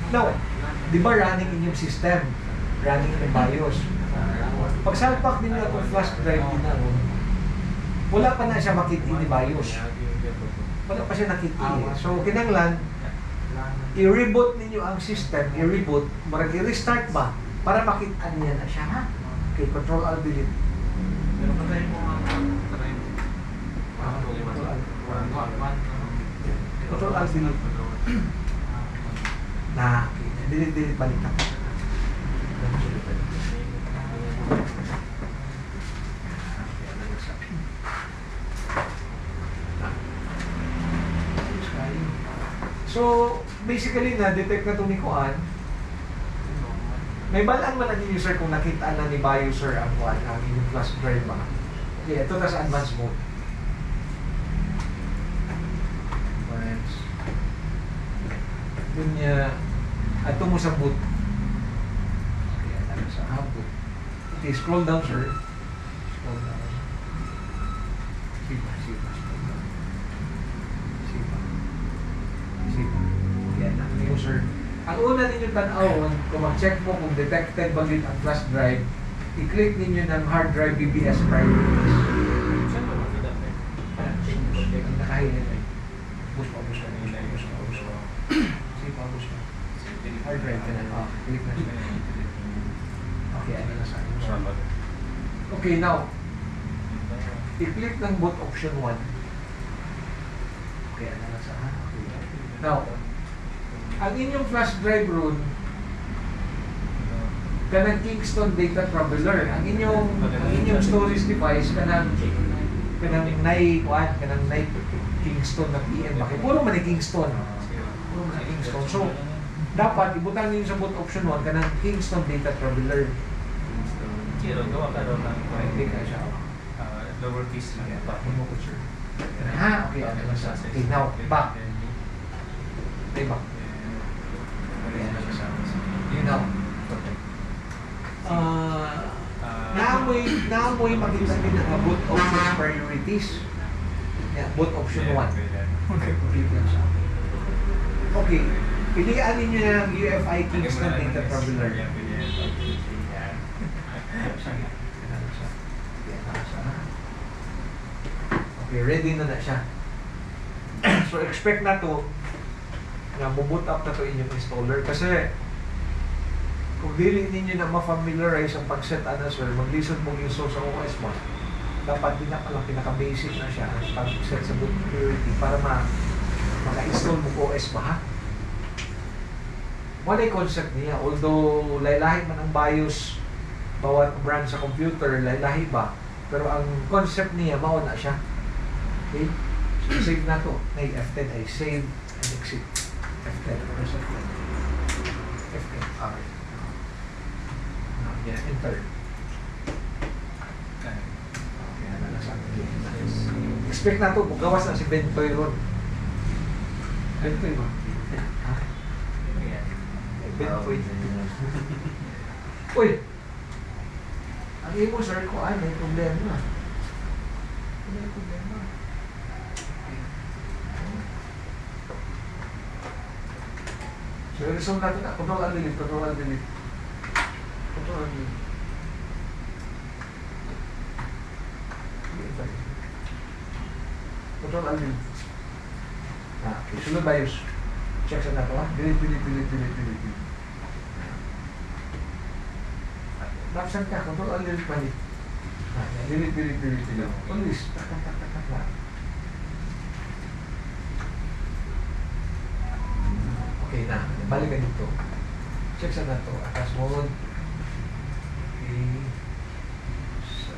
Now, di ba running in yung system? Running in yung BIOS. Pag salpak din nyo itong flash drive din na, wala pa na siya makit-in ni BIOS. Wala pa siya nakit-in. So, kinanglan, i-reboot ninyo ang system, i-reboot, marag i-restart ba, para makita niya na siya, ha? Okay, Control-Alt-Delete. Pero patay mo nga, try mo. Control-Alt-Delete. Na, delete, balik ka. So, basically na-detect na ito ni Kuan. May balaan man ang user kung nakita na ni BIOSer ang Kuan, ang inyong flash drive ba. Okay, ito na sa advanced mode. Advanced. Yun niya, ato mo sa boot. Okay, ano sa boot. Okay, scroll down, sir. Scroll down. Sipa. Yan ang user. Ang una ninyo tanawon, kung mag-check mo kung detected ba yun ang flash drive, i-click ninyo ng hard drive BBS priorities. Saan ba makita? Nakahilan eh. Bus pa. Hard drive ka na. Click na siya. Okay, ano na sa akin. Okay, now, i-click ng boot option 1. Okay, ano na sa akin. Now, ang inyong flash drive ron, kanang Kingston Data Traveler. Ang inyong storage device kanang Kingston na PM. Bakit? Puro man Kingston. So, dapat ibutang niyo sa boot option 1 kanang Kingston Data Traveler. Kiro, gawa ka daw ng Click na siya. lower case lang. Okay, ano na siya. Okay, now, back. Okay, back. You know. Naamoy makita din ang boot option priorities. Yeah, boot option 1. Okay. Pilihan ninyo ng UFI Kingston Data Traveler. Okay, ready na siya. So, expect na to na buboot up na to inyong installer kasi kung dili ninyo na ma-familiarize ang pag-set sir, mag-listen mong install sa OS mo, dapat din na pala pinaka-basic na siya ang pag-set sa boot priority para maka-install mo OS ba, ha? Wala yung concept niya, although laylahi man ang BIOS bawat brand sa computer, laylahi ba, pero ang concept niya, mauna siya. Okay? So, save na to. Nay, F10 ay save and exit. F10. Where's F10? F10. Okay. Now, enter. Okay, ano na sa akin. Expect na to. Gawas na si Bentoy ron. Bentoy ba? Ha? Bentoy. Uy! Ang imo, sir, ko ay may problema. May problema. So, resume natin na. Control-Alt-Delete. Control-Alt-Delete. Control-Alt-Delete. Okay, sunod BIOS. Check sa nato, ha? Delete. Lapsan ka. Control-Alt-Delete balik. Delete. Always. Tak lang. Okay na, balik ka dito. Check sa na to. Atas mode. Okay. Sa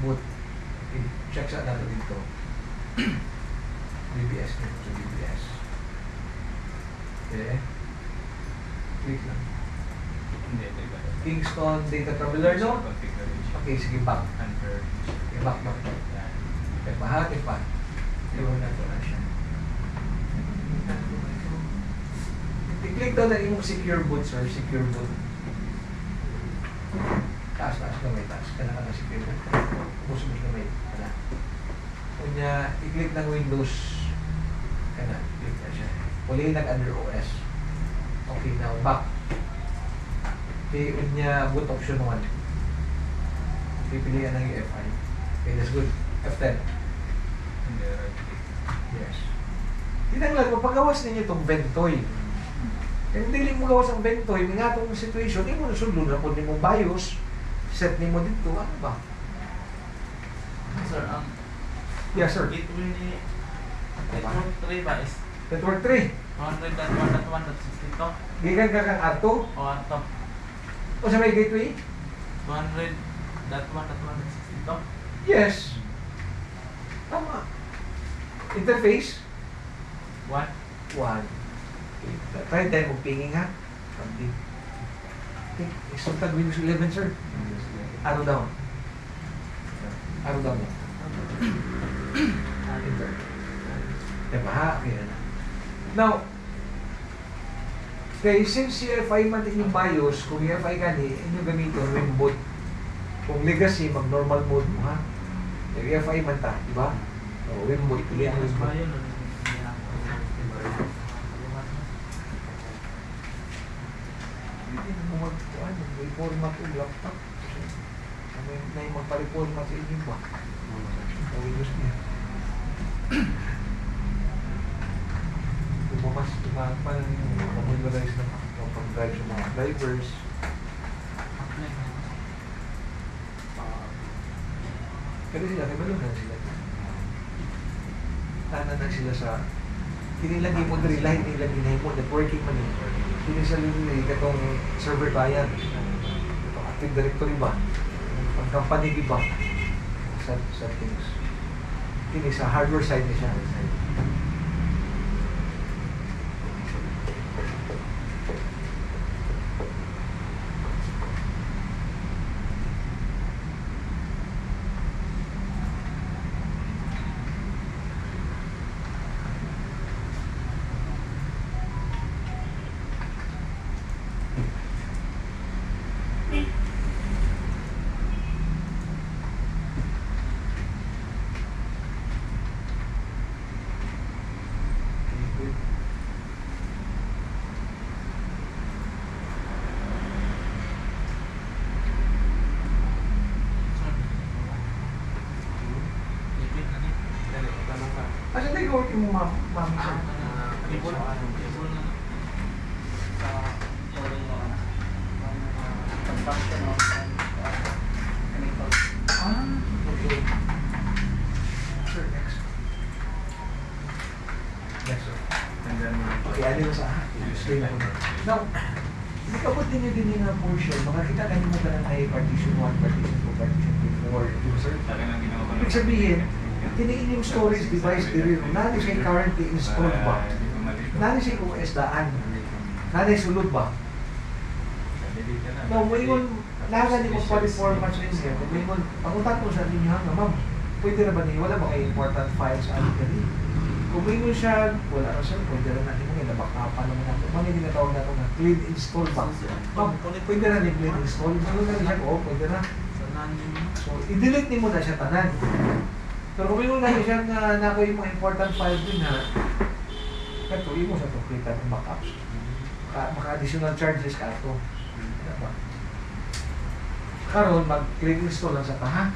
boot. Okay. Check sa na to dito. BBS na ito. BBS. Okay. Click lang. Kingston Data Traveler, no? Okay, sige, back. Okay, back. Okay, bahati pa. Iwan na ito na siya. I-click daw na yung secure boot, sir. Secure boot. Taas kamay, taas. Kaya na secure boot. Push mo kamay. Kaya. Kunya, i-click ng Windows. Kaya na, click na siya. Uli nag-under OS. Okay, now back. Okay, unya good option 1. Pipilian ng UFI. Okay, that's good. F10. Hindi, right. Yes. Tinanggal, mapagawas ninyo itong ventoy. Kaya hindi mo gawas ang ventoy, may nga itong situation, hindi mo nasunod na kung hindi mo bios, set ni mo dito, ano ba? Sir, Yes, sir. gateway ni network 3 ba is Network 3. 100.1.1.60 to? Gigan ka kang ato. O ato? O sa may gateway? 200.1.1.60 to? Yes. Tama. Interface? 1? 1. Okay. Try tayo kung pinging ha. Something. Okay. Isultag Windows 11, sir. Ano daw? Ano daw mo? Enter. Diba ha? Okay na. Now, kaya since UFI man din yung BIOS, kung UFI gani, inyo gamitin reboot. Kung legacy, mag-normal mode mo ha. Yung UFI man ta, di ba? O, reboot. Pilihan mo reboot. Hindi mo mag-reformat yung laptop. Ano na yung magpa-reformat sa inyo ba? Sa Windows niya. Mas pa yung familiarize na pag-drive sa mga drivers. Pero sila, kabalo na sila. Tana na sila sa kinilagay mo diri line nilagay na mo networking man yun. Kini sa lili katong server client. Itong Active Directory ba? Ang company di ba? Sa settings. Kini sa hardware side ni siya. Asa tayo gawin mo mami sir? Ibon na. Okay. Sir, next. Next, sir. And then, Okay, alin mo sa explain ako na. Now, hindi ka po din yung portion, makakita ka mo ka ng ay partition 1, partition 2, partition 3, 4, di ba sir? Talaga lang ginawa ko. Ibig sabihin, tiniin yung storage device diri nani siya currently installed ba? Nani siya OS daan? Nani sulod ba? No, mo yun, naga ni mo pa-reformat sa inyo. Mo yun, pangutan ko sa inyo ha, ma'am, pwede na ba niyo? Wala ba kayo important files sa alit dali? Kung mo yun siya, wala na sir, pwede na natin mo yun, nabaka naman natin. Mga hindi natawag natin na clean install ba? Ma'am, pwede na ni clean install. Ano na siya, oo, pwede na. So, i-delete ni mo na siya tanan. Pero kung yung nga siya na nako yung mga important files din ha, ito, mo sa complete ng backups. Maka-additional charges ka ito. Diba? Karon mag-click install lang sa taha.